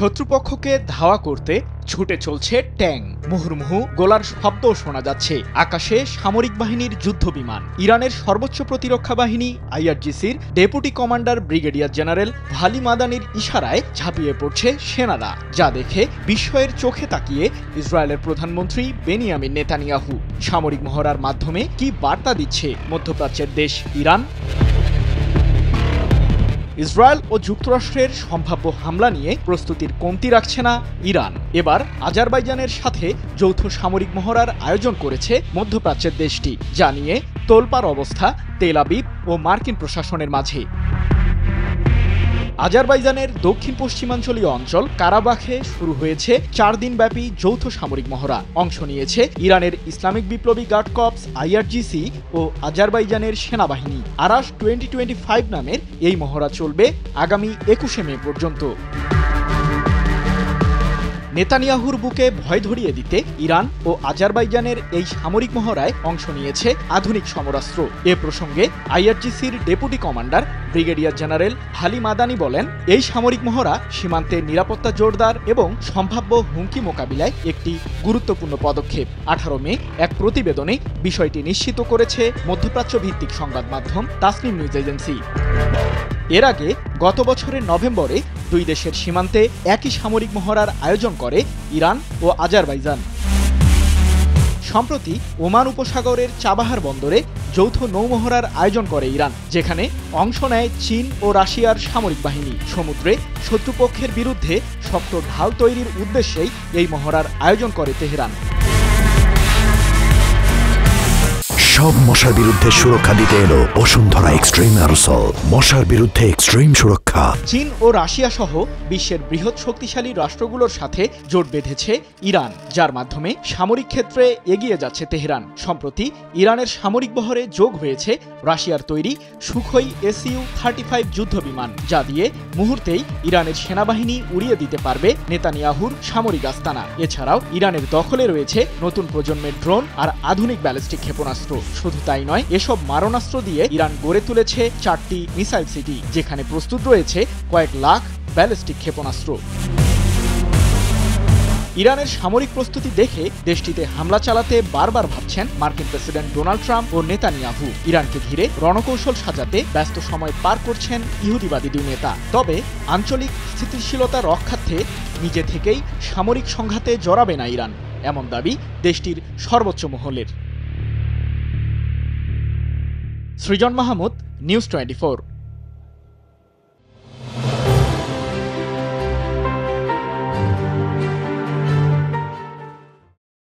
শত্রুপক্ষকে ধাওয়া করতে ছুটে চলছে ট্যাঙ্ক, মুহুর্মুহু গোলার শব্দও শোনা যাচ্ছে। আকাশে সামরিক বাহিনীর যুদ্ধ বিমান। ইরানের সর্বোচ্চ প্রতিরক্ষা বাহিনী আইআরজিসির ডেপুটি কমান্ডার ব্রিগেডিয়ার জেনারেল ভালি মাদানির ইশারায় ঝাঁপিয়ে পড়ছে সেনারা, যা দেখে বিস্ময়ের চোখে তাকিয়ে ইসরায়েলের প্রধানমন্ত্রী বেনিয়ামিন নেতানিয়াহু। সামরিক মহড়ার মাধ্যমে কি বার্তা দিচ্ছে মধ্যপ্রাচ্যের দেশ ইরান? ইসরায়েল ও যুক্তরাষ্ট্রের সম্ভাব্য হামলা নিয়ে প্রস্তুতির কমতি রাখছে না ইরান। এবার আজারবাইজানের সাথে যৌথ সামরিক মহড়ার আয়োজন করেছে মধ্যপ্রাচ্যের দেশটি, যা নিয়ে তোলপাড় অবস্থা তেল আবিব ও মার্কিন প্রশাসনের মাঝে। আজারবাইজানের দক্ষিণ পশ্চিমাঞ্চলীয় অঞ্চল কারাবাখে শুরু হয়েছে 4 দিনব্যাপী যৌথ সামরিক মহড়া। অংশ নিয়েছে ইরানের ইসলামিক বিপ্লবী গার্ড কর্পস আইআরজিসি ও আজারবাইজানের সেনাবাহিনী। আরাশ 2025 নামের এই মহড়া চলবে আগামী 21শে মে পর্যন্ত। নেতানিয়াহুর বুকে ভয় ধরিয়ে দিতে ইরান ও আজারবাইজানের এই সামরিক মহড়ায় অংশ নিয়েছে আধুনিক সমরাস্ত্র। এ প্রসঙ্গে আইআরজিসির deputy commander brigadier general Vali Madani বলেন, এই সামরিক মহড়া সীমান্তের নিরাপত্তা জোরদার এবং সম্ভাব্য হুমকি মোকাবিলায় একটি গুরুত্বপূর্ণ পদক্ষেপ। 18 মে এক প্রতিবেদনে বিষয়টি নিশ্চিত করেছে মধ্যপ্রাচ্য ভিত্তিক সংবাদ মাধ্যম তাসনিম নিউজ এজেন্সি। এর আগে গত বছরের নভেম্বরে দুই দেশের সীমান্তে একই সামরিক মহড়ার আয়োজন করে ইরান ও আজারবাইজান। সম্প্রতি ওমান উপসাগরের চাবাহার বন্দরে যৌথ নৌমহড়ার আয়োজন করে ইরান, যেখানে অংশ নেয় চীন ও রাশিয়ার সামরিক বাহিনী। সমুদ্রে শত্রুপক্ষের বিরুদ্ধে শক্ত ঢাল তৈরির উদ্দেশ্যেই এই মহড়ার আয়োজন করে তেহরান। সব মশার বিরুদ্ধে সুরক্ষা দিতে এলো বসুন্ধরা এক্সট্রিম অ্যারোসল। মশার বিরুদ্ধে এক্সট্রিম সুরক্ষা। চীন ও রাশিয়া সহ বিশ্বের বৃহৎ শক্তিশালী রাষ্ট্রগুলোর সাথে জোট বেঁধেছে ইরান, যার মাধ্যমে সামরিক ক্ষেত্রে এগিয়ে যাচ্ছে তেহরান। সম্প্রতি ইরানের সামরিক বহরে যোগ হয়েছে রাশিয়ার তৈরি সুখোই SU-35 যুদ্ধ বিমান, যা দিয়ে মুহূর্তেই ইরানের সেনাবাহিনী উড়িয়ে দিতে পারবে নেতানিয়াহুর সামরিক আস্তানা। এছাড়াও ইরানের দখলে রয়েছে নতুন প্রজন্মের ড্রোন আর আধুনিক ব্যালিস্টিক ক্ষেপণাস্ত্র। শুধু তাই নয়, এসব মারণাস্ত্র দিয়ে ইরান গড়ে তুলেছে 4টি মিসাইল সিটি, যেখানে প্রস্তুত রয়েছে কয়েক লাখ ব্যালিস্টিক ক্ষেপণাস্ত্র। ইরানের সামরিক প্রস্তুতি দেখে দেশটিতে হামলা চালাতে বারবার ভাবছেন মার্কিন প্রেসিডেন্ট ডোনাল্ড ট্রাম্প ও নেতানিয়াহু। ইরানকে ঘিরে রণকৌশল সাজাতে ব্যস্ত সময় পার করছেন ইহুদিবাদী দুই নেতা। তবে আঞ্চলিক স্থিতিশীলতা রক্ষার্থে নিজে থেকেই সামরিক সংঘাতে জড়াবে না ইরান, এমন দাবি দেশটির সর্বোচ্চ মহলের। সৃজন মাহমুদ, নিউজ 24।